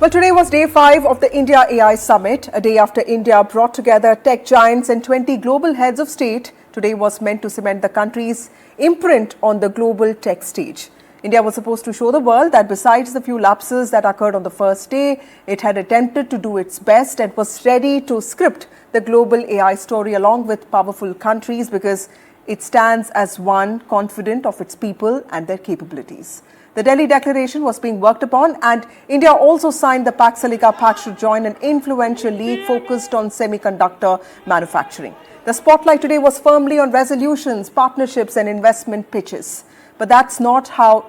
Well, today was day 5 of the India AI Summit, a day after India brought together tech giants and 20 global heads of state. Today was meant to cement the country's imprint on the global tech stage. India was supposed to show the world that besides the few lapses that occurred on the first day, it had attempted to do its best and was ready to script the global AI story along with powerful countries because it stands as one confident of its people and their capabilities. The Delhi Declaration was being worked upon, and India also signed the Pax Silica pact to join an influential league focused on semiconductor manufacturing. The spotlight today was firmly on resolutions, partnerships and investment pitches. But that's not how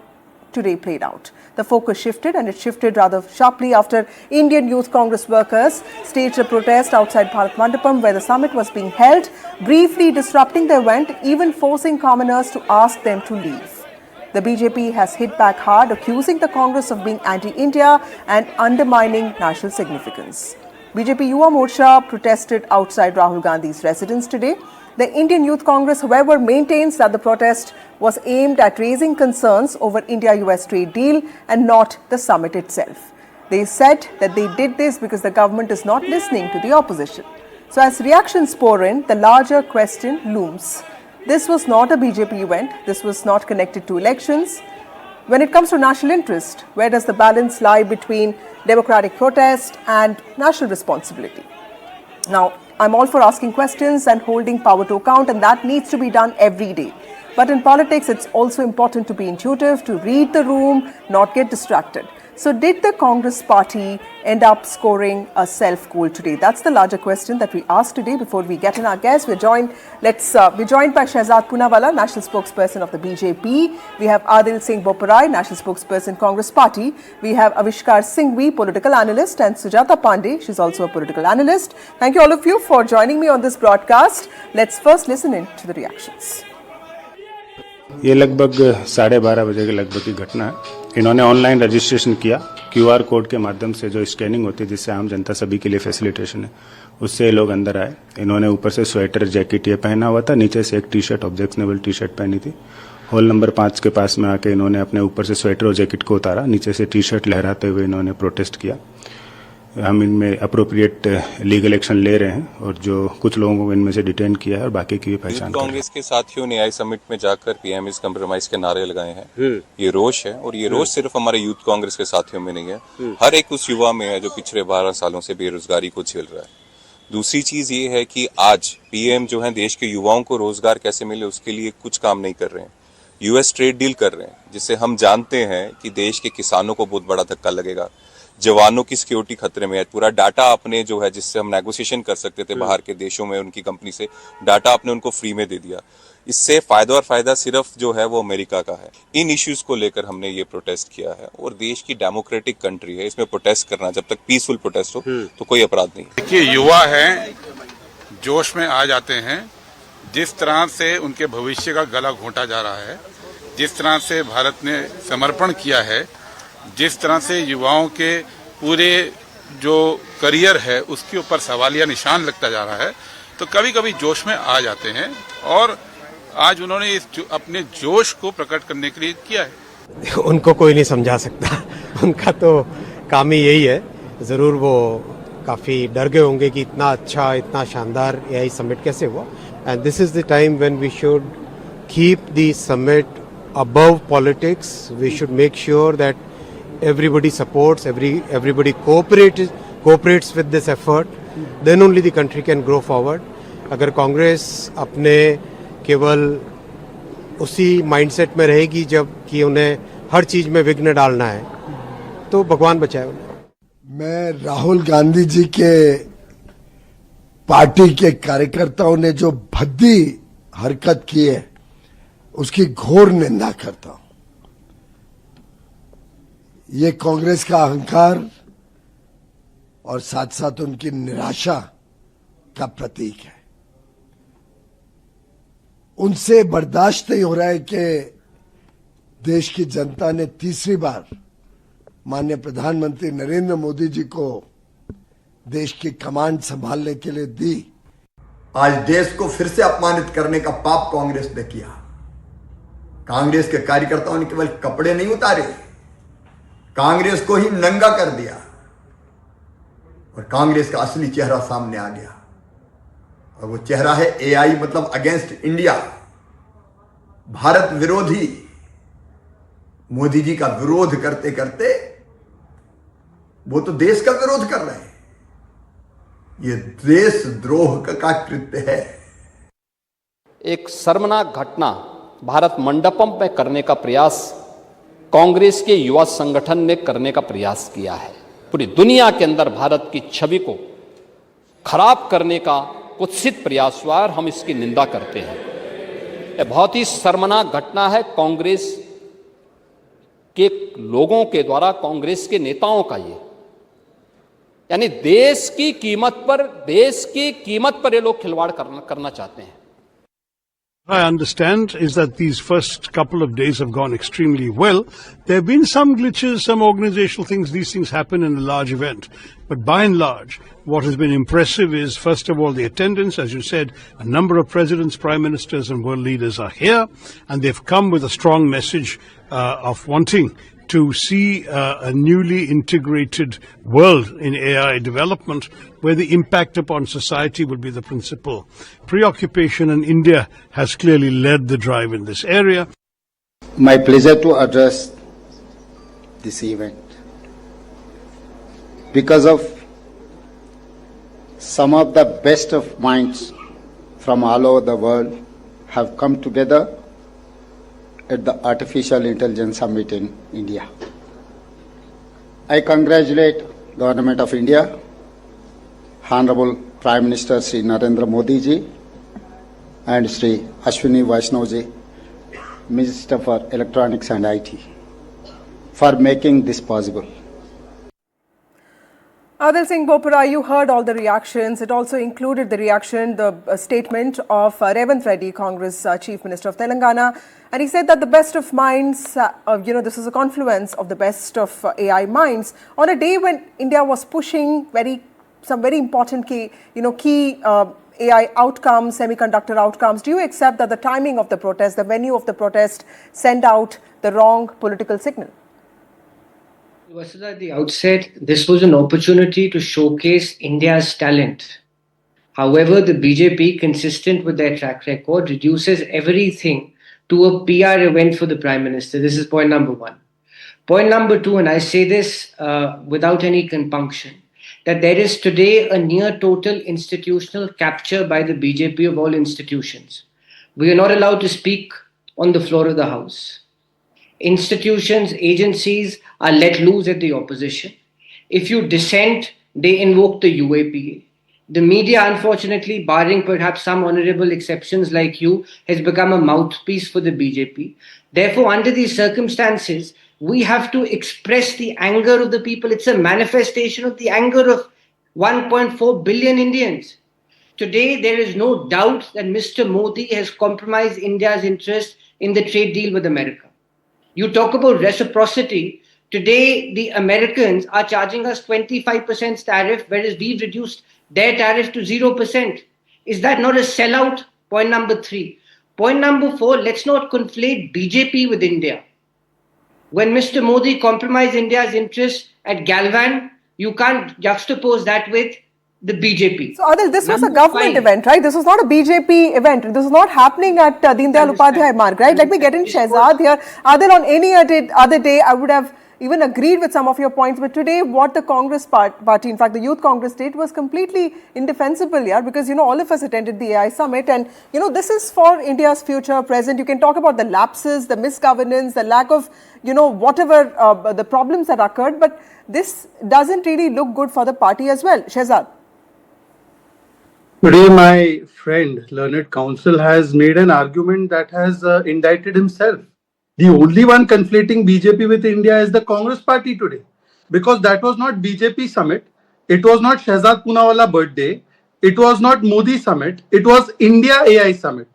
today played out. The focus shifted, and it shifted rather sharply after Indian Youth Congress workers staged a protest outside Bharat Mandapam where the summit was being held, briefly disrupting the event, even forcing commoners to ask them to leave. The BJP has hit back hard, accusing the Congress of being anti-India and undermining national significance. BJP Yuva Morcha protested outside Rahul Gandhi's residence today. The Indian Youth Congress, however, maintains that the protest was aimed at raising concerns over India-US trade deal and not the summit itself. They said that they did this because the government is not listening to the opposition. So as reactions pour in, the larger question looms. This was not a BJP event. This was not connected to elections. When it comes to national interest, where does the balance lie between democratic protest and national responsibility? Now, I'm all for asking questions and holding power to account, and that needs to be done every day. But in politics, it's also important to be intuitive, to read the room, not get distracted. So did the Congress party end up scoring a self-goal today? That's the larger question that we asked today. Before we get in our guests, we're joined by Shehzad Poonawalla, national spokesperson of the BJP. We have Adil Singh Boparai, national spokesperson, Congress party. We have Avishkar Singhvi, political analyst, and Sujata Pandey, she's also a political analyst. Thank you all of you for joining me on this broadcast. Let's first listen in to the reactions. ये लगभग 12:30 बजे के लगभग की घटना है। इन्होंने online registration किया, क्यूआर कोड के माध्यम से जो स्कैनिंग होती है जिससे आम जनता सभी के लिए फैसिलिटेशन है, उससे लोग अंदर आए। इन्होंने ऊपर से स्वेटर जैकेट ये पहना हुआ था, नीचे से एक T shirt objectionable T shirt पहनी थी। हॉल नंबर 5 के पास में आके इन्होंने अपने ऊपर से स्वेटर और जैकेट को उतारा, नीचे से टी शर्ट लहराते हुए इन्होंने प्रोटेस्ट किया। हम इनमें अप्रोप्रिएट लीगल एक्शन ले रहे हैं और जो कुछ लोगों को इनमें से डिटेन किया है और बाकी की भी पहचान कर रहे हैं। कांग्रेस के साथियों ने आई समिट में जाकर पीएम इज कंप्रोमाइज के नारे लगाए हैं। ये रोष है, और ये रोष सिर्फ हमारे यूथ कांग्रेस के साथियों में नहीं है, हर एक उस युवा में है जो पिछले 12 सालों से बेरोजगारी को झेल रहा है। दूसरी चीज ये है कि आज पीएम जो है देश के युवाओं को रोजगार कैसे मिले उसके लिए कुछ काम नहीं कर रहे हैं। यूएस ट्रेड डील कर रहे हैं, जिससे हम जानते हैं कि देश के किसानों को बहुत बड़ा धक्का लगेगा, जवानों की सिक्योरिटी खतरे में है। पूरा डाटा आपने जो है जिससे हम नेगोशिएशन कर सकते थे बाहर के देशों में उनकी कंपनी से, डाटा आपने उनको फ्री में दे दिया। इससे फायदा सिर्फ जो है वो अमेरिका का है। इन इश्यूज को लेकर हमने ये प्रोटेस्ट किया है, और देश की डेमोक्रेटिक कंट्री है, इसमें प्रोटेस्ट करना जब तक पीसफुल प्रोटेस्ट हो तो कोई अपराध नहीं। देखिए, युवा है, जोश में आ जाते हैं। जिस तरह से उनके भविष्य का गला घोंटा जा रहा है, जिस तरह से भारत ने समर्पण किया है, जिस तरह से युवाओं के पूरे जो करियर है उसके ऊपर सवालिया निशान लगता जा रहा है, तो कभी कभी जोश में आ जाते हैं, और आज उन्होंने अपने जोश को प्रकट करने के लिए किया है। उनको कोई नहीं समझा सकता, उनका तो काम ही यही है। जरूर वो काफी डर गए होंगे कि इतना अच्छा, इतना शानदार एआई समिट कैसे हुआ। And this is the time when we should keep the summit above politics. We should make sure that everybody supports, everybody cooperates with this effort. Then only the country can grow forward. अगर कांग्रेस अपने केवल उसी mindset में रहेगी जब कि उन्हें हर चीज में विघ्न डालना है, तो भगवान बचाए उन्हें। मैं राहुल गांधी जी के पार्टी के कार्यकर्ताओं ने जो भद्दी हरकत की है उसकी घोर निंदा करता हूं। ये कांग्रेस का अहंकार और साथ साथ उनकी निराशा का प्रतीक है। उनसे बर्दाश्त नहीं हो रहा है कि देश की जनता ने तीसरी बार माननीय प्रधानमंत्री नरेंद्र मोदी जी को देश की कमान संभालने के लिए दी। आज देश को फिर से अपमानित करने का पाप कांग्रेस ने किया। कांग्रेस के कार्यकर्ताओं ने केवल कपड़े नहीं उतारे, कांग्रेस को ही नंगा कर दिया। और कांग्रेस का असली चेहरा सामने आ गया, और वो चेहरा है एआई, मतलब अगेंस्ट इंडिया, भारत विरोधी। मोदी जी का विरोध करते करते वो तो देश का विरोध कर रहे हैं। ये देशद्रोह का कृत्य है। एक शर्मनाक घटना भारत मंडपम में करने का प्रयास कांग्रेस के युवा संगठन ने करने का प्रयास किया है। पूरी दुनिया के अंदर भारत की छवि को खराब करने का कुत्सित प्रयास हुआ और हम इसकी निंदा करते हैं। यह बहुत ही शर्मनाक घटना है कांग्रेस के लोगों के द्वारा, कांग्रेस के नेताओं का। ये यानी देश की कीमत पर ये लोग खिलवाड़ करना चाहते हैं। I understand is that these first couple of days have gone extremely well. There have been some glitches, some organizational things. These things happen in a large event. But by and large, what has been impressive is, first of all, the attendance. As you said, a number of presidents, prime ministers and world leaders are here, and they've come with a strong message of wanting to see a newly integrated world in AI development, where the impact upon society will be the principal preoccupation, and India has clearly led the drive in this area. My pleasure to address this event because of some of the best of minds from all over the world have come together at the Artificial Intelligence Summit in India. I congratulate Government of India, Honorable Prime Minister Sri Narendra Modi ji and Sri Ashwini Vaishnav ji, Minister for Electronics and IT, for making this possible. Adil Singh Bopara, you heard all the reactions. It also included the reaction, the statement of Revanth Reddy, Congress Chief Minister of Telangana. And he said that the best of minds, this is a confluence of the best of AI minds on a day when India was pushing some very important key AI outcomes, semiconductor outcomes. Do you accept that the timing of the protest, the venue of the protest, sent out the wrong political signal? Vasudha, at the outset, this was an opportunity to showcase India's talent. However, the BJP, consistent with their track record, reduces everything to a PR event for the Prime Minister. This is point number one. Point number two, and I say this without any compunction, that there is today a near total institutional capture by the BJP of all institutions. We are not allowed to speak on the floor of the House. Institutions, agencies are let loose at the opposition. If you dissent, they invoke the UAPA. The media, unfortunately, barring perhaps some honorable exceptions like you, has become a mouthpiece for the BJP. Therefore, under these circumstances, we have to express the anger of the people. It's a manifestation of the anger of 1.4 billion Indians. Today, there is no doubt that Mr. Modi has compromised India's interest in the trade deal with America. You talk about reciprocity. Today, the Americans are charging us 25% tariff, whereas we've reduced their tariff to 0%. Is that not a sellout? Point number three. Point number four, let's not conflate BJP with India. When Mr. Modi compromised India's interests at Galvan, you can't juxtapose that with the BJP. So, Adil, this was a government event, right? This was not a BJP event. This was not happening at Deen Dayal Upadhyay Marg, right? Let me get in Shehzad here. Adil, on any other day, I would have even agreed with some of your points. But today, what the Congress party, in fact, the Youth Congress did was completely indefensible, yeah, because, all of us attended the AI summit. And, this is for India's future, present. You can talk about the lapses, the misgovernance, the lack of, whatever the problems that occurred. But this doesn't really look good for the party as well. Shehzad. Today, my friend, learned counsel, has made an argument that has indicted himself. The only one conflating BJP with India is the Congress party today. Because that was not BJP summit. It was not Shehzad Poonawalla birthday. It was not Modi summit. It was India AI summit.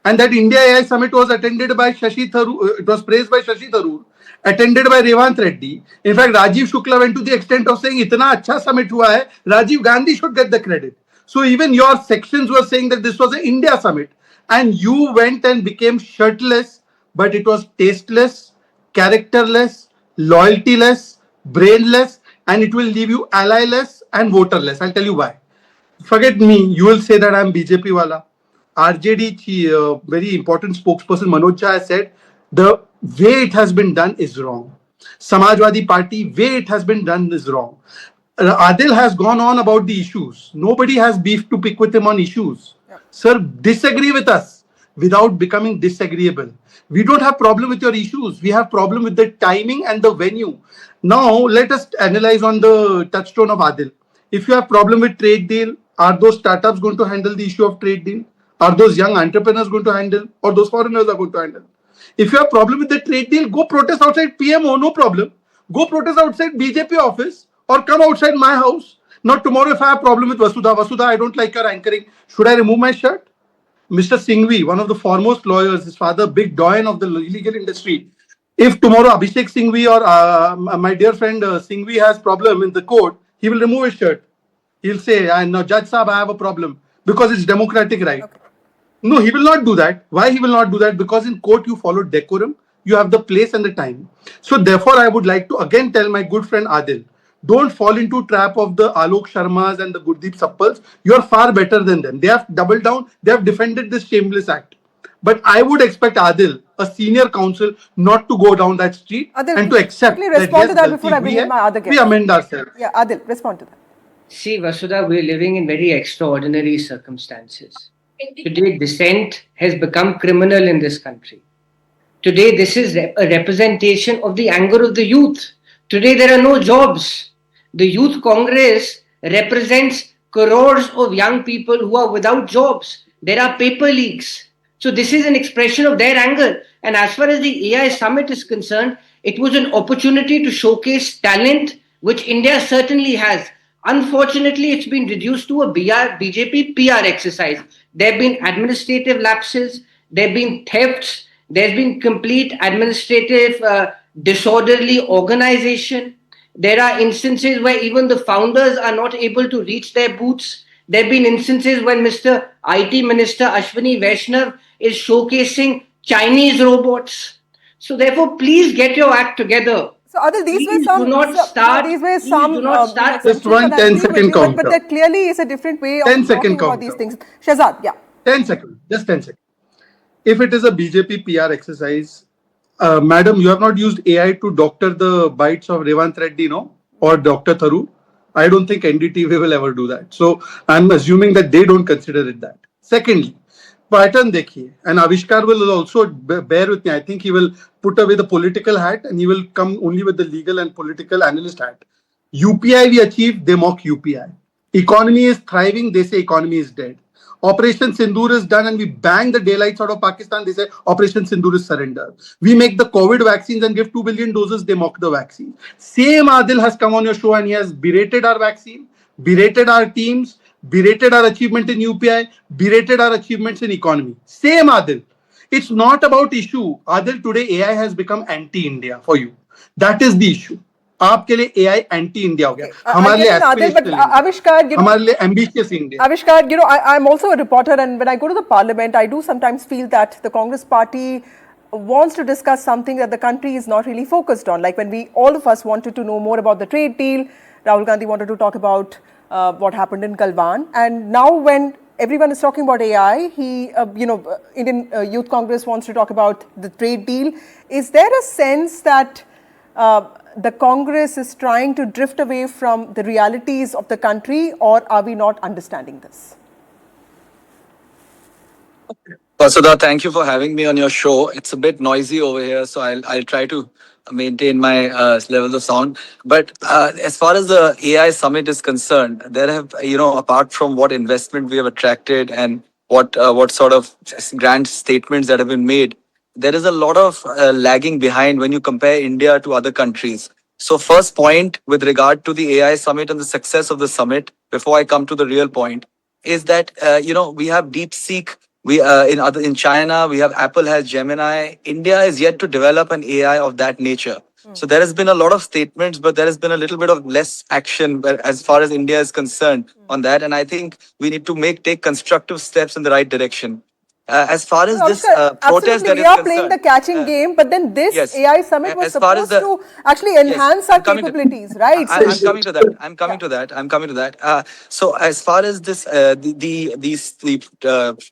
And that India AI summit was attended by Shashi Tharoor. It was praised by Shashi Tharoor, attended by Revanth Reddy. In fact, Rajiv Shukla went to the extent of saying, "Itna acha summit hua hai, Rajiv Gandhi should get the credit." So even your sections were saying that this was an India summit, and you went and became shirtless, but it was tasteless, characterless, loyaltyless, brainless, and it will leave you allyless and voterless. I'll tell you why. Forget me, you will say that I'm BJP wala. RJD, very important spokesperson Manoj Jha has said the way it has been done is wrong. Samajwadi Party, way it has been done is wrong. Adil has gone on about the issues. Nobody has beef to pick with him on issues. Sir, disagree with us without becoming disagreeable. We don't have problem with your issues. We have problem with the timing and the venue. Now, let us analyze on the touchstone of Adil. If you have problem with trade deal, are those startups going to handle the issue of trade deal? Are those young entrepreneurs going to handle, or those foreigners are going to handle? If you have problem with the trade deal, go protest outside PMO, no problem. Go protest outside BJP office or come outside my house. Now tomorrow if I have problem with Vasudha, I don't like your anchoring. Should I remove my shirt? Mr. Singhvi, one of the foremost lawyers, his father, big doyen of the illegal industry. If tomorrow Abhishek Singhvi or my dear friend Singhvi has problem in the court, he will remove his shirt. He'll say, "I know, Judge Saab, I have a problem," because it's democratic right. Okay. No, he will not do that. Why he will not do that? Because in court you follow decorum, you have the place and the time. So therefore, I would like to again tell my good friend Adil, don't fall into trap of the Alok Sharmas and the Gurdeep Sappals. You are far better than them. They have doubled down. They have defended this shameless act. But I would expect Adil, a senior counsel, not to go down that street Adil, and to accept that respond to that before I bring in my other guest. We amend ourselves. Yeah, Adil, respond to that. See, Vasudha, we're living in very extraordinary circumstances. Today, dissent has become criminal in this country. Today, this is a representation of the anger of the youth. Today, there are no jobs. The Youth Congress represents crores of young people who are without jobs. There are paper leaks. So this is an expression of their anger. And as far as the AI summit is concerned, it was an opportunity to showcase talent, which India certainly has. Unfortunately, it's been reduced to a BJP PR exercise. There have been administrative lapses, there have been thefts, there's been complete administrative disorderly organization. There are instances where even the founders are not able to reach their booths. There have been instances when Mr. IT Minister Ashwini Vaishnav is showcasing Chinese robots. So therefore, please get your act together. So, Adil, these were some. Just one 10-second counter. But there clearly is a different way of talking about these things. Shahzad, yeah. 10 seconds. Just 10 seconds. If it is a BJP PR exercise, madam, you have not used AI to doctor the bites of Revant Reddy, no? Or Dr. Tharu. I don't think NDTV will ever do that. So I'm assuming that they don't consider it that. Secondly, pattern dekhiye, and Avishkar will also bear with me. I think he will put away the political hat and he will come only with the legal and political analyst hat. UPI we achieved, they mock UPI. Economy is thriving, they say economy is dead. Operation Sindoor is done and we bang the daylights out of Pakistan, they say Operation Sindoor is surrender. We make the COVID vaccines and give 2 billion doses, they mock the vaccine. Same Adil has come on your show and he has berated our vaccine, berated our teams, berated our achievement in UPI, berated our achievements in economy. Same Adil. It's not about issue. Adil, today AI has become anti-India for you. That is the issue. आपके लिए AI anti-India हो गया, हमारे लिए aspirational, हमारे लिए ambitious India. Avishkar, I'm also a reporter, and when I go to the parliament, I do sometimes feel that the Congress party wants to discuss something that the country is not really focused on. Like when all of us wanted to know more about the trade deal, Rahul Gandhi wanted to talk about what happened in Galwan, and now when everyone is talking about AI, Indian Youth Congress wants to talk about the trade deal. Is there a sense that the Congress is trying to drift away from the realities of the country, or are we not understanding this? Vasudha, thank you for having me on your show. It's a bit noisy over here, so I'll try to maintain my levels of sound. But as far as the AI summit is concerned, there have, apart from what investment we have attracted and what sort of grand statements that have been made, there is a lot of lagging behind when you compare India to other countries. So first point with regard to the AI summit and the success of the summit, before I come to the real point, is that, we have DeepSeek. In China, we have Apple has Gemini. India is yet to develop an AI of that nature. So there has been a lot of statements, but there has been a little bit of less action as far as India is concerned on that. And I think we need to take constructive steps in the right direction. as far as this Avishkar, protest absolutely, that we is are playing concerned, the catching game, but then this yes, AI summit was as far as supposed to actually yes, enhance our I'm coming to, capabilities, right? I'm coming to that. I'm coming to that. I'm coming to that. So as far as this, the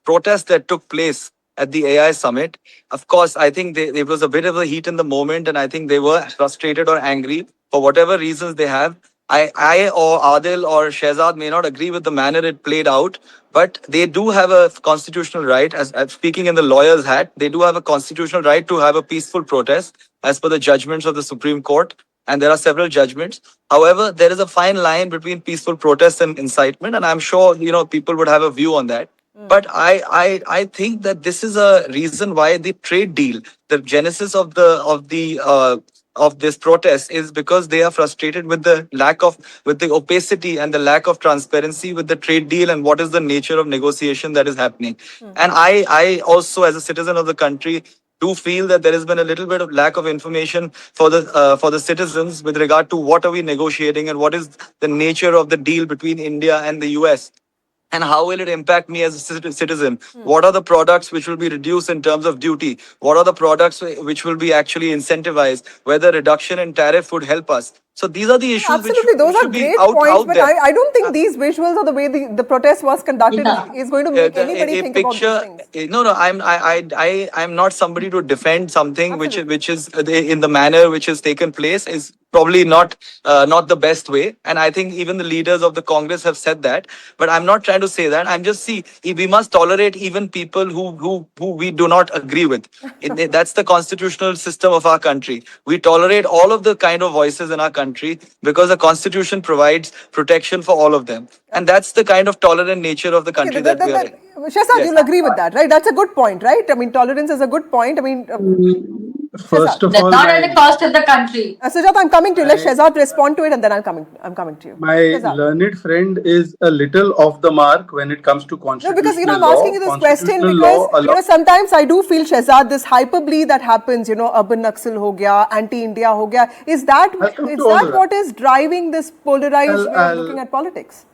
protest that took place at the AI summit, of course, I think there was a bit of a heat in the moment, and I think they were frustrated or angry for whatever reasons they have. I or Adil or Shehzad may not agree with the manner it played out, but they do have a constitutional right, as speaking in the lawyer's hat, they do have a constitutional right to have a peaceful protest as per the judgments of the Supreme Court. And there are several judgments. However, there is a fine line between peaceful protest and incitement, and I'm sure people would have a view on that. But I think that this is a reason why the trade deal, the genesis of this protest is because they are frustrated with the with the opacity and the lack of transparency with the trade deal and what is the nature of negotiation that is happening. And I also, as a citizen of the country, do feel that there has been a little bit of lack of information for the citizens with regard to what are we negotiating and what is the nature of the deal between India and the US. And how will it impact me as a citizen? What are the products which will be reduced in terms of duty? What are the products which will be actually incentivized? Whether reduction in tariff would help us. So these are the issues Absolutely, those which are should be great out points, but there. I don't think these visuals or the way the protest was conducted is going to make anybody think about these things. No, I'm not somebody to defend something Absolutely. which is in the manner which has taken place is probably not the best way. And I think even the leaders of the Congress have said that. But I'm not trying to say that. I'm just we must tolerate even people who we do not agree with. That's the constitutional system of our country. We tolerate all of the kind of voices in our country because the constitution provides protection for all of them. And that's the kind of tolerant nature of the Okay, country that we are in. Shehzad, Yes. you'll agree with that, right? That's a good point, right? I mean, tolerance is a good point. I mean, First of all, Not at the cost of the country. Sujata, I'm coming to you. Let Shehzad respond to it, and then I'm coming to you. my Shehzad. learned friend is a little off the mark when it comes to No, constitutional because I'm law. asking you this question Constitutional because law allows. sometimes I do feel, Shehzad, this hyperbole that happens, urban Naxal ho gaya, anti-India ho gaya, is that I'll come to all of that. what is driving this polarized way of I'll- looking at politics?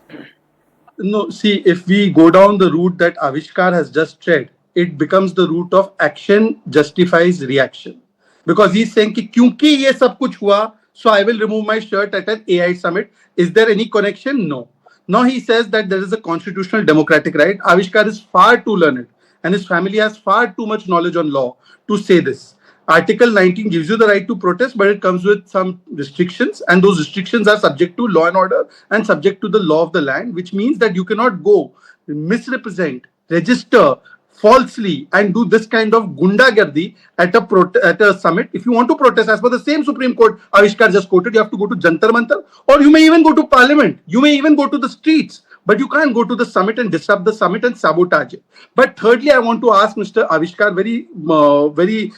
No, see, if we go down the route that Avishkar has just tread, it becomes the route of action justifies reaction. Because he's saying कि क्योंकि ये सब कुछ हुआ, so I will remove my shirt at an AI summit. Is there any connection? No. Now he says that there is a constitutional democratic right. Avishkar is far too learned and his family has far too much knowledge on law to say this. Article 19 gives you the right to protest, but it comes with some restrictions, and those restrictions are subject to law and order and subject to the law of the land, which means that you cannot go misrepresent, register falsely, and do this kind of gundagardi at a summit. If you want to protest, as per the same Supreme Court Avishkar just quoted, you have to go to Jantar Mantar, or you may even go to Parliament. You may even go to the streets. But you can't go to the summit and disrupt the summit and sabotage it. But thirdly, I want to ask Mr. Avishkar very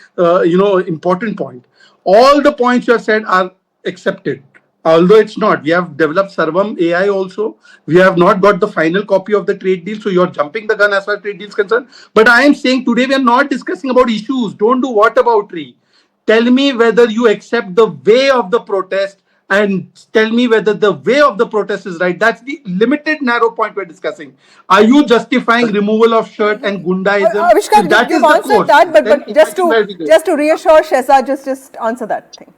important point. All the points you have said are accepted. Although it's not, we have developed Sarvam AI also. We have not got the final copy of the trade deal, so you're jumping the gun as far as trade deal is concerned. But I am saying today we are not discussing about issues. Don't do whataboutery. Tell me whether you accept the way of the protest and tell me whether the way of the protest is right. That's the limited narrow point we're discussing. Are you justifying removal of shirt and gundaism? Avishkar, If that you've is the answered course, that, then but it just might be very good. to reassure Shehzad, just answer that thing.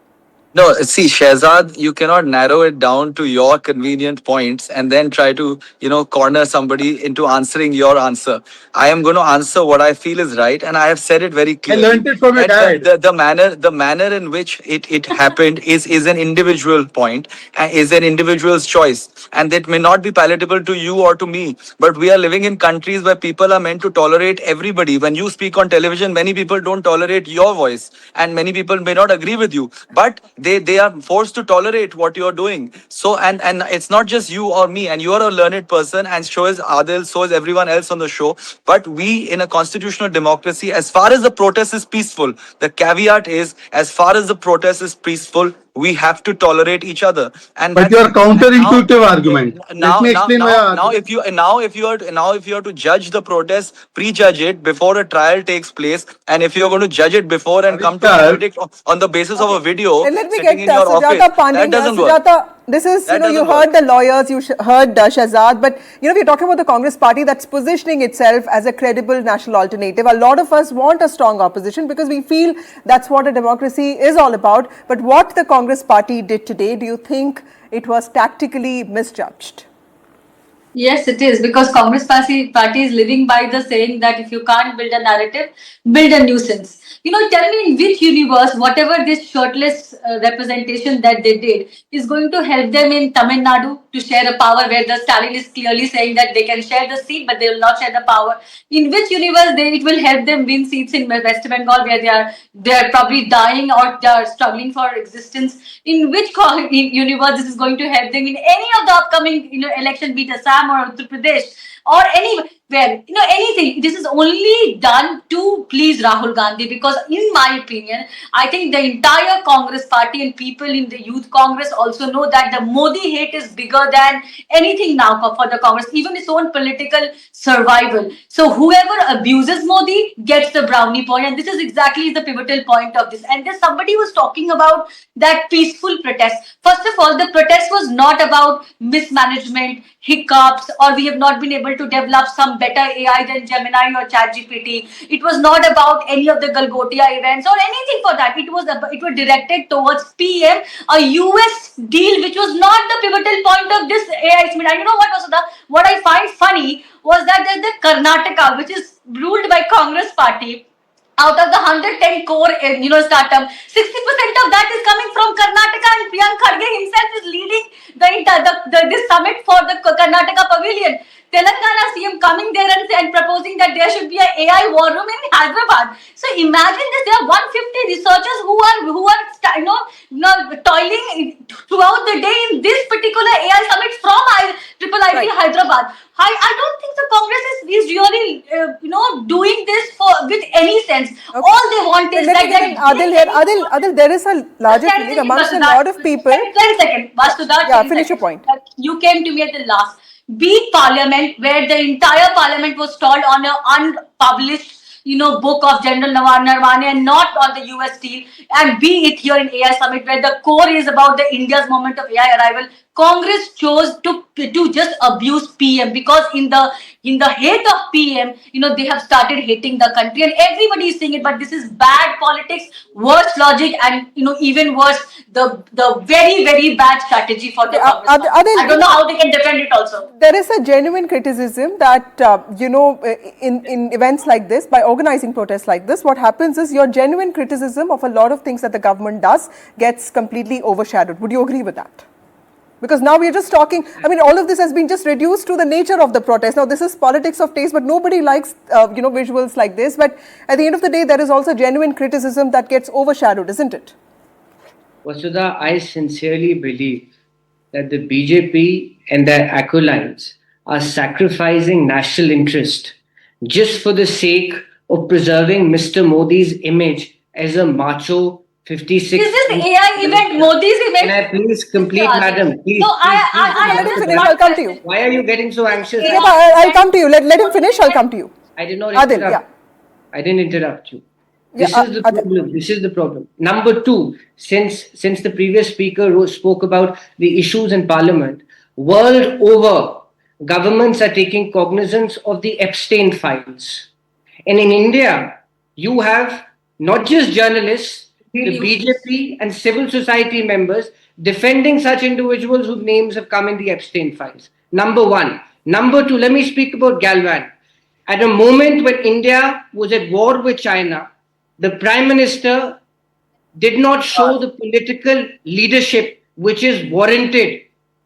No, see, Shehzad, you cannot narrow it down to your convenient points and then try to, corner somebody into answering your answer. I am going to answer what I feel is right, and I have said it very I clearly. learned it from your That dad. the manner in which it happened is an individual point, is an individual's choice, and that may not be palatable to you or to me. But we are living in countries where people are meant to tolerate everybody. When you speak on television, many people don't tolerate your voice, and many people may not agree with you. But they are forced to tolerate what you're doing. So and it's not just you or me, and you are a learned person, and so is Adil, so is everyone else on the show. But we in a constitutional democracy, as far as the protest is peaceful, the caveat is as far as the protest is peaceful, we have to tolerate each other. And But your counterintuitive argument. Let me explain my argument. if you are to judge the protest, prejudge it before a trial takes place, and if you are going to judge it before and come to a Avishkar, verdict on the basis of a video Let me sitting get in your office, Sujata Pandey that here. doesn't work. Sujata, This is, That you doesn't heard work. the lawyers, you heard Shahzad, but, we're talking about the Congress party that's positioning itself as a credible national alternative. A lot of us want a strong opposition because we feel that's what a democracy is all about. But what the Congress party did today, do you think it was tactically misjudged? Yes, it is, because Congress party is living by the saying that if you can't build a narrative, build a nuisance. Tell me in which universe, whatever this shirtless representation that they did is going to help them in Tamil Nadu to share a power where the Stalin is clearly saying that they can share the seat, but they will not share the power. In which universe it will help them win seats in West Bengal where they are probably dying or they are struggling for existence? In which universe this is going to help them in any of the upcoming election, be it Assam or Uttar Pradesh or anywhere, anything? This is only done to please Rahul Gandhi, because in my opinion, I think the entire Congress party and people in the youth Congress also know that the Modi hate is bigger than anything now for the Congress, even its own political survival. So whoever abuses Modi gets the brownie point, and this is exactly the pivotal point of this. And there's somebody was talking about that peaceful protest. First of all, the protest was not about mismanagement, hiccups, or we have not been able to develop some better AI than Gemini or ChatGPT. It was not about any of the Galgotia events or anything for that. It was directed towards PM, a US deal, which was not the pivotal point of this AI summit. And you know what, Vasudha? What I find funny was that there's the Karnataka, which is ruled by Congress party. Out of the 110 core, startup, 60% of that is coming from Karnataka, and Priyank Kharge himself is leading this summit for the Karnataka Pavilion. Telangana CM coming there and proposing that there should be an AI war room in Hyderabad. So imagine this: there are 150 researchers who are toiling throughout the day in this particular AI summit from IIT Hyderabad. I don't think the Congress is really doing this with any sense. Okay. All they want is Adil, there is a larger feeling amongst a lot of people. 10 seconds, Vasudha. Yeah, finish your point. You came to me at the last. Be it Parliament, where the entire Parliament was stalled on an unpublished book of General Nirvana and not on the US deal, and be it here in AI Summit, where the core is about the India's moment of AI arrival. Congress chose to just abuse PM, because in the hate of PM, they have started hating the country, and everybody is saying it. But this is bad politics, worse logic, and even worse, the very, very bad strategy for the Congress. I don't know how they can defend it also. There is a genuine criticism that in events like this, by organizing protests like this, what happens is your genuine criticism of a lot of things that the government does gets completely overshadowed. Would you agree with that? Because now we are just talking, all of this has been just reduced to the nature of the protest. Now, this is politics of taste, but nobody likes, visuals like this. But at the end of the day, there is also genuine criticism that gets overshadowed, isn't it? Vasudha, I sincerely believe that the BJP and their acolytes are sacrificing national interest just for the sake of preserving Mr. Modi's image as a macho 56. Is this AI event Modi's event? Can I please complete, madam? Please. No, let him finish. I'll come to you. Why are you getting so anxious? Yeah, I'll come to you. Let him finish. I'll come to you. I did not interrupt. Adil, yeah. I didn't interrupt you. This Yeah, is the problem. This is the problem. Number two, since the previous speaker spoke about the issues in Parliament, world over, governments are taking cognizance of the Epstein files. And in India, you have not just journalists, the BJP and civil society members defending such individuals whose names have come in the Epstein files. Number one. Number two, let me speak about Galvan. At a moment when India was at war with China, the Prime Minister did not show the political leadership which is warranted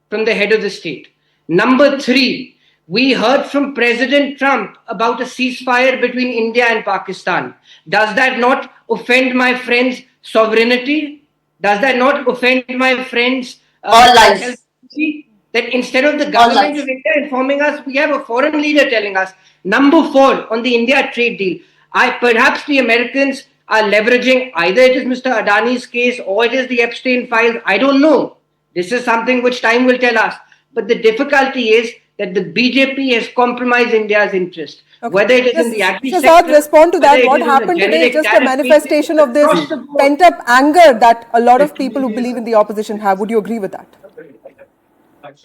from the head of the state. Number three, we heard from President Trump about a ceasefire between India and Pakistan. Does that not offend my friends' sovereignty? Does that not offend my friends' all lies? That instead of the government of India informing us, we have a foreign leader telling us. Number four, on the India trade deal, perhaps the Americans are leveraging, either it is Mr. Adani's case or it is the Epstein files. I don't know. This is something which time will tell us. But the difficulty is that the BJP has compromised India's interest. Okay. Whether it is in the agri sector, Shahzad, respond to that. What happened today is just a manifestation of this pent-up anger that a lot of people who believe in the opposition have. Would you agree with that?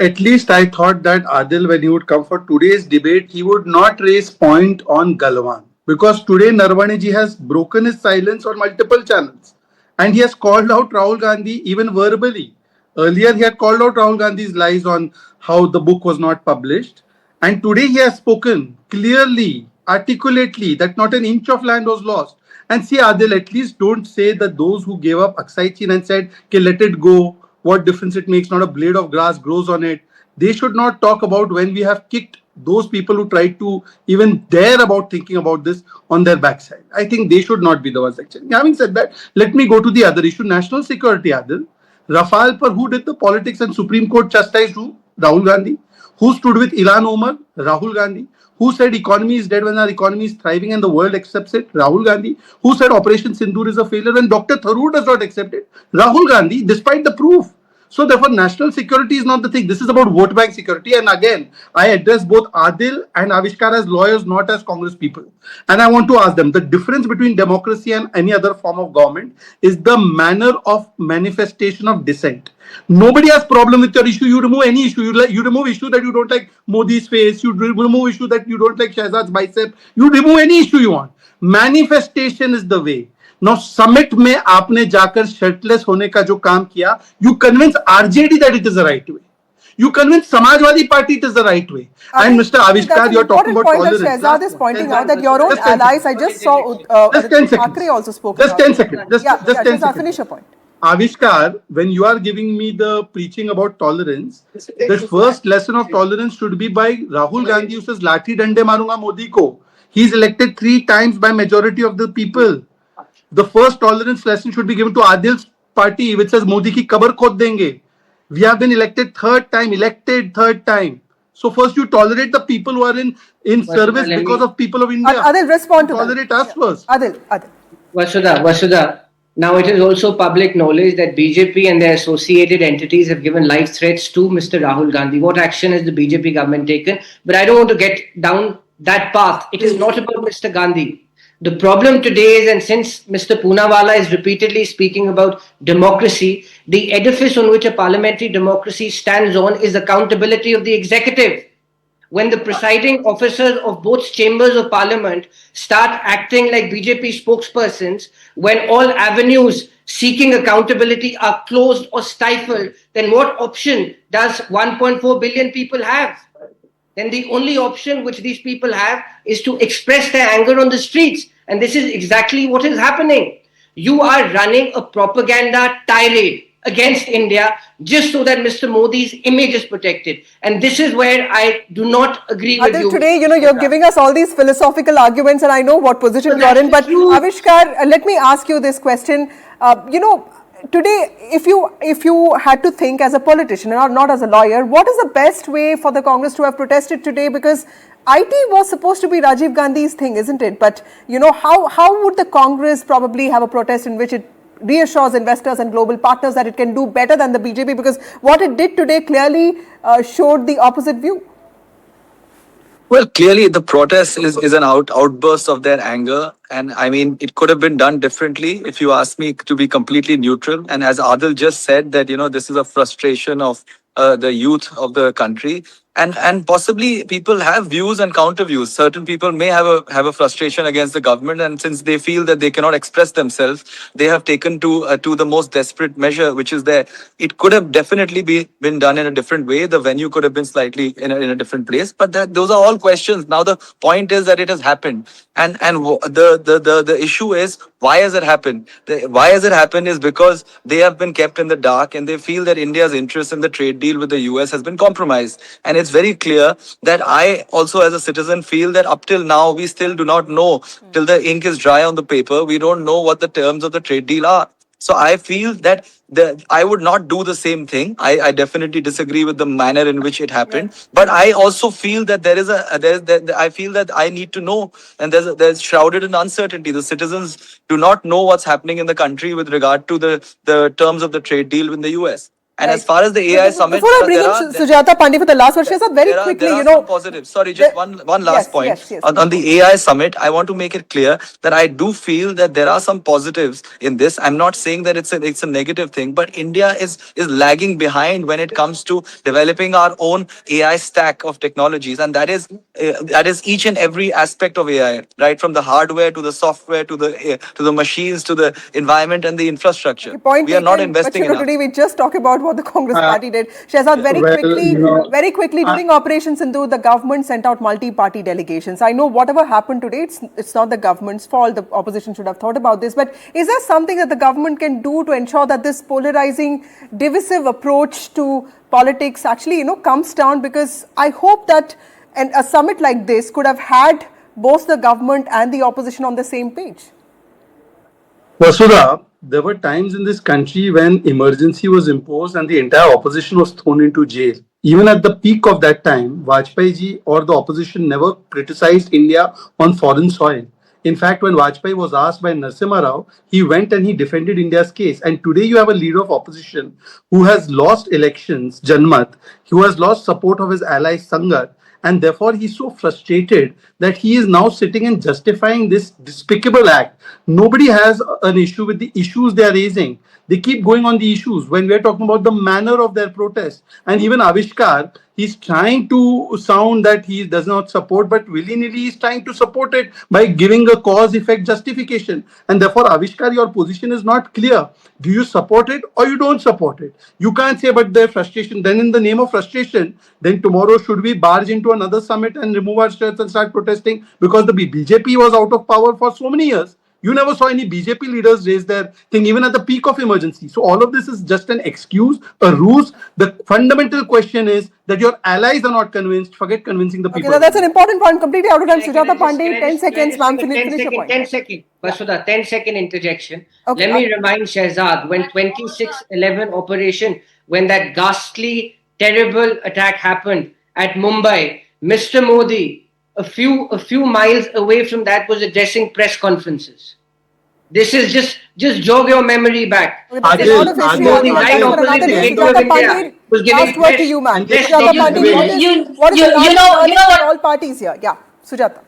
At least I thought that Adil, when he would come for today's debate, he would not raise point on Galwan. Because today Narvane ji has broken his silence on multiple channels. And he has called out Rahul Gandhi even verbally. Earlier, he had called out Rahul Gandhi's lies on how the book was not published. And today he has spoken clearly, articulately, that not an inch of land was lost. And see, Adil, at least don't say that those who gave up Aksai Chin and said, okay, let it go, what difference it makes, not a blade of grass grows on it. They should not talk about when we have kicked those people who tried to even dare about thinking about this on their backside. I think they should not be the ones actually. Having said that, let me go to the other issue, national security, Adil. Rafale per who did the politics and Supreme Court chastised who? Rahul Gandhi. Who stood with Ilan Omar? Rahul Gandhi. Who said economy is dead when our economy is thriving and the world accepts it? Rahul Gandhi. Who said Operation Sindoor is a failure when Dr. Tharoor does not accept it? Rahul Gandhi, despite the proof. So therefore, national security is not the thing. This is about vote bank security. And again, I address both Adil and Avishkar as lawyers, not as Congress people. And I want to ask them, the difference between democracy and any other form of government is the manner of manifestation of dissent. Nobody has problem with your issue. You remove any issue. You remove issue that you don't like Modi's face. You remove issue that you don't like Shehzad's bicep. You remove any issue you want. Manifestation is the way. Now summit में आपने जाकर shirtless होने का जो काम किया, you convince RJD that it is the right way. You convince Samajwadi Party it is the right way. And Mr. Avishkar, you're talking about tolerance. Shehzad is pointing out that your own allies, I just saw Thackeray also spoke about it. Just 10 seconds. Just 10 seconds. Finish your point. Avishkar, when you are giving me the preaching about tolerance, the first lesson of tolerance should be by Rahul Gandhi, who says, Lathi dande marunga Modi ko. He's elected 3 times by majority of the people. The first tolerance lesson should be given to Adil's party, which says Modi ki kabar khod denge. We have been elected third time. So first you tolerate the people who are in service because of people of India. Adil, respond to tolerate us first. Adil. Vasudha. Now it is also public knowledge that BJP and their associated entities have given life threats to Mr. Rahul Gandhi. What action has the BJP government taken? But I don't want to get down that path. It is not about Mr. Gandhi. The problem today is, and since Mr. Poonawala is repeatedly speaking about democracy, the edifice on which a parliamentary democracy stands on is accountability of the executive. When the presiding officers of both chambers of parliament start acting like BJP spokespersons, when all avenues seeking accountability are closed or stifled, then what option does 1.4 billion people have? Then the only option which these people have is to express their anger on the streets. And this is exactly what is happening. You are running a propaganda tirade against India just so that Mr. Modi's image is protected. And this is where I do not agree with you. Today, you're giving us all these philosophical arguments and I know what position you're in. But Avishkar, let me ask you this question. Today, if you had to think as a politician or not as a lawyer, what is the best way for the Congress to have protested today? Because IT was supposed to be Rajiv Gandhi's thing, isn't it? But, how would the Congress probably have a protest in which it reassures investors and global partners that it can do better than the BJP? Because what it did today clearly showed the opposite view. Well, clearly the protest is an outburst of their anger. And I mean, it could have been done differently if you ask me to be completely neutral. And as Adil just said that, this is a frustration of the youth of the country. And possibly people have views and counter views. Certain people may have a frustration against the government, and since they feel that they cannot express themselves, they have taken to the most desperate measure, which is there. It could have definitely been done in a different way. The venue could have been slightly in a different place. But those are all questions. Now the point is that it has happened, and the issue is, why has it happened? Why has it happened is because they have been kept in the dark, and they feel that India's interest in the trade deal with the US has been compromised. And it's very clear that I also as a citizen feel that up till now, we still do not know, till the ink is dry on the paper, we don't know what the terms of the trade deal are. So I feel that I would not do the same thing. I definitely disagree with the manner in which it happened. But I also feel that I feel that I need to know, and there's shrouded in uncertainty. The citizens do not know what's happening in the country with regard to the terms of the trade deal with the US. And as far as the AI summit, before I bring in Sujata Pandey for the last word, Shehzad, very quickly, there are you know, some positives. Sorry, just one last point. Yes. On the AI summit, I want to make it clear that I do feel that there are some positives in this. I'm not saying that it's a negative thing, but India is lagging behind when it comes to developing our own AI stack of technologies, and that is each and every aspect of AI, right from the hardware to the software to the machines to the environment and the infrastructure. Point we are not taken, investing but you know, enough. today we just talk about what the Congress party did. Shehzad, very quickly, during Operation Sindhu, the government sent out multi-party delegations. I know whatever happened today, it's not the government's fault. The opposition should have thought about this. But is there something that the government can do to ensure that this polarizing, divisive approach to politics actually, you know, comes down? Because I hope that a summit like this could have had both the government and the opposition on the same page. Vasudha, there were times in this country when emergency was imposed and the entire opposition was thrown into jail. Even at the peak of that time, Vajpayee ji or the opposition never criticized India on foreign soil. In fact, when Vajpayee was asked by Narasimha Rao, he went and he defended India's case. And today you have a leader of opposition who has lost elections, Janmat, who has lost support of his ally Sangat, and therefore he's so frustrated that he is now sitting and justifying this despicable act. Nobody has an issue with the issues they are raising. They keep going on the issues when we are talking about the manner of their protest. And even Avishkar, he's trying to sound that he does not support, but willy-nilly he's trying to support it by giving a cause-effect justification. And therefore, Avishkar, your position is not clear. Do you support it or you don't support it? You can't say, but their frustration. Then in the name of frustration, then tomorrow should we barge into another summit and remove our shirts and start protesting because the BJP was out of power for so many years? You never saw any BJP leaders raise their thing even at the peak of emergency. So all of this is just an excuse, a ruse. The fundamental question is that your allies are not convinced. Forget convincing the people. Okay, that's an important point. Completely out of time. Sujata Pandey, 10 seconds, ma'am. Finish your point. 10 seconds. Vasudha, 10-second interjection. Okay, let me remind Shehzad, when 26/11 operation, when that ghastly, terrible attack happened at Mumbai, Mr. Modi, a few miles away from that, was addressing press conferences. This is just jog your memory back. Last word to you, ma'am. What is the all parties here? Yeah, Sujata.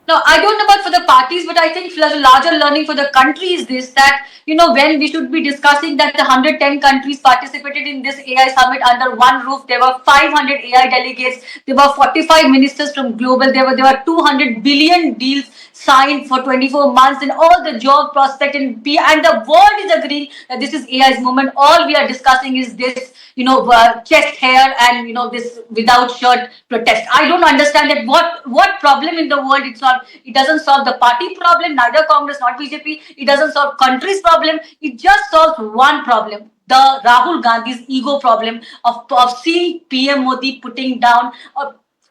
No, I don't know about for the parties, but I think there's a larger learning for the country is this, that, you know, when we should be discussing that the 110 countries participated in this AI summit under one roof, there were 500 AI delegates, there were 45 ministers from global, there were 200 billion deals signed for 24 months and all the job prospect and the world is agreeing that this is AI's moment. All we are discussing is this, you know, chest hair and, you know, this without shirt protest. I don't understand that what problem in the world it's not. It doesn't solve the party problem, neither Congress nor BJP. It doesn't solve country's problem. It just solves one problem, the Rahul Gandhi's ego problem of seeing PM Modi putting down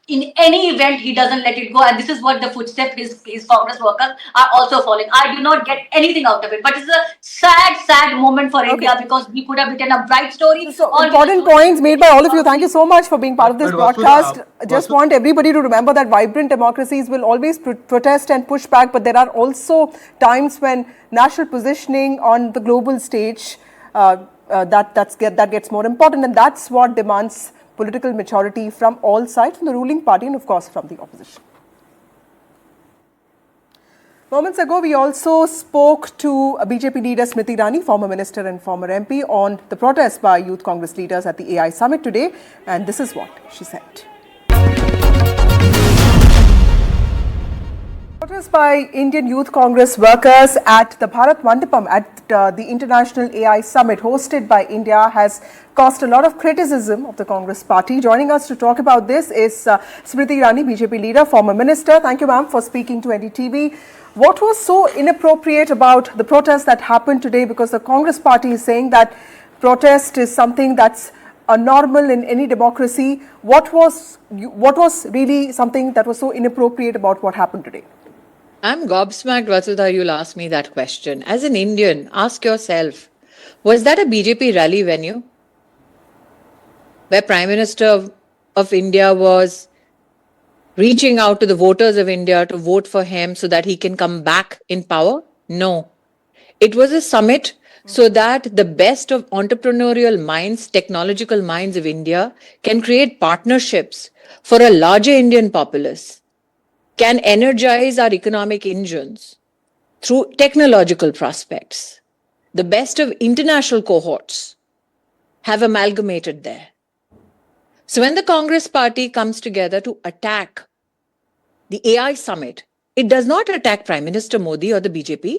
in any event, he doesn't let it go, and this is what the footsteps his Congress workers are also following. I do not get anything out of it, but it's a sad moment for India because we could have written a bright story. So important points made by all of you. Thank you so much for being part of this broadcast. Just want everybody to remember that vibrant democracies will always protest and push back, but there are also times when national positioning on the global stage that gets more important, and that's what demands political maturity from all sides, from the ruling party and of course from the opposition. Moments ago, we also spoke to BJP leader Smriti Irani, former minister and former MP, on the protest by youth Congress leaders at the AI summit today, and this is what she said. Protest by Indian Youth Congress workers at the Bharat Mandapam at the International AI Summit hosted by India has caused a lot of criticism of the Congress party. Joining us to talk about this is Smriti Irani, BJP leader, former minister. Thank you, ma'am, for speaking to NDTV. What was so inappropriate about the protest that happened today? Because the Congress party is saying that protest is something that's normal in any democracy. What was really something that was so inappropriate about what happened today? I'm gobsmacked, Vasudha, you'll ask me that question. As an Indian, ask yourself, was that a BJP rally venue? Where Prime Minister of India was reaching out to the voters of India to vote for him so that he can come back in power? No. It was a summit so that the best of entrepreneurial minds, technological minds of India can create partnerships for a larger Indian populace, can energize our economic engines through technological prospects. The best of international cohorts have amalgamated there. So when the Congress party comes together to attack the AI summit, it does not attack Prime Minister Modi or the BJP.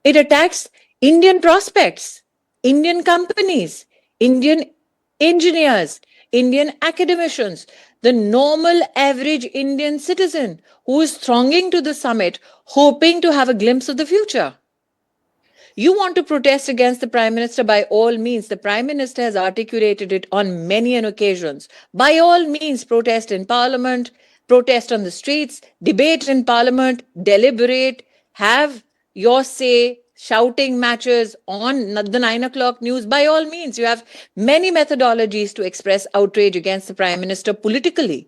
It attacks Indian prospects, Indian companies, Indian engineers, Indian academicians, the normal average Indian citizen who is thronging to the summit, hoping to have a glimpse of the future. You want to protest against the Prime Minister, by all means. The Prime Minister has articulated it on many occasions. By all means, protest in Parliament, protest on the streets, debate in Parliament, deliberate, have your say, shouting matches on the 9 o'clock news. By all means, you have many methodologies to express outrage against the Prime Minister politically.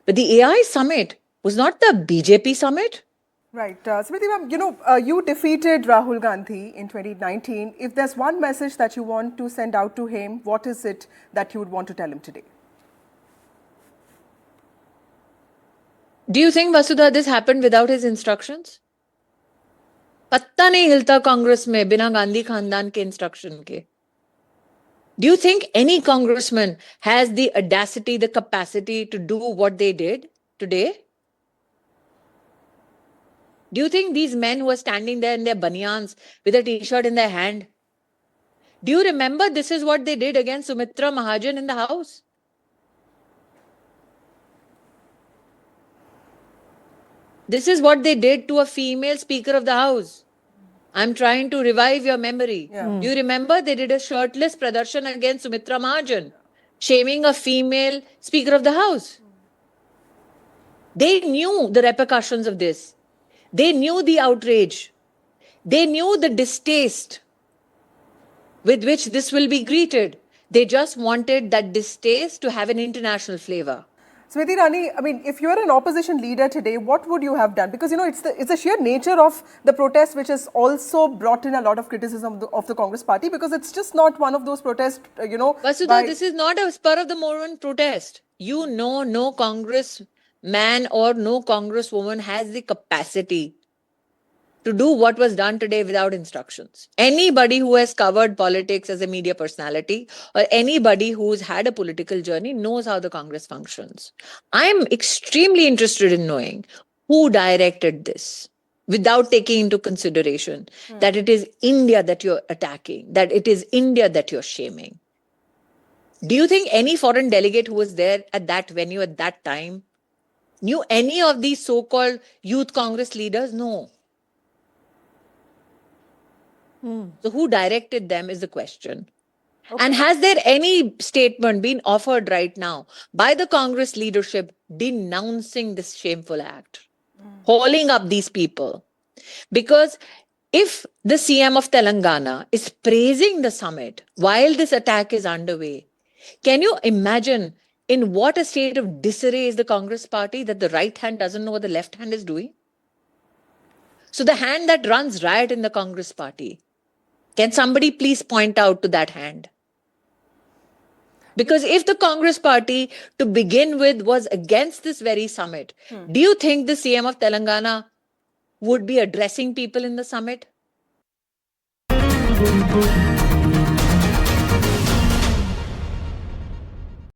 But the AI summit was not the BJP summit. Right. Smriti ma'am, you defeated Rahul Gandhi in 2019. If there's one message that you want to send out to him, what is it that you would want to tell him today? Do you think, Vasudha, this happened without his instructions? पत्ता नहीं हिलता कांग्रेस में बिना गांधी खानदान के instruction के. Do you think any congressman has the audacity, the capacity to do what they did today? Do you think these men who are standing there in their banyans with a t-shirt in their hand, do you remember this is what they did against Sumitra Mahajan in the House? This is what they did to a female Speaker of the House. I'm trying to revive your memory. Do you remember they did a shirtless pradarshan against Sumitra Mahajan, shaming a female Speaker of the House? They knew the repercussions of this. They knew the outrage. They knew the distaste with which this will be greeted. They just wanted that distaste to have an international flavor. Smriti Irani, I mean, if you're an opposition leader today, what would you have done? Because, it's the sheer nature of the protest which has also brought in a lot of criticism of the Congress party, because it's just not one of those protests, Vasudha, this is not a spur of the moment protest. No Congress man or no congresswoman has the capacity to do what was done today without instructions. Anybody who has covered politics as a media personality or anybody who's had a political journey knows how the Congress functions. I'm extremely interested in knowing who directed this without taking into consideration that it is India that you're attacking, that it is India that you're shaming. Do you think any foreign delegate who was there at that venue at that time knew any of these so-called youth Congress leaders? No. So who directed them is the question. Okay. And has there any statement been offered right now by the Congress leadership denouncing this shameful act, calling up these people? Because if the CM of Telangana is praising the summit while this attack is underway, can you imagine in what a state of disarray is the Congress party that the right hand doesn't know what the left hand is doing? So the hand that runs riot in the Congress party, can somebody please point out to that hand? Because if the Congress party to begin with was against this very summit, do you think the CM of Telangana would be addressing people in the summit?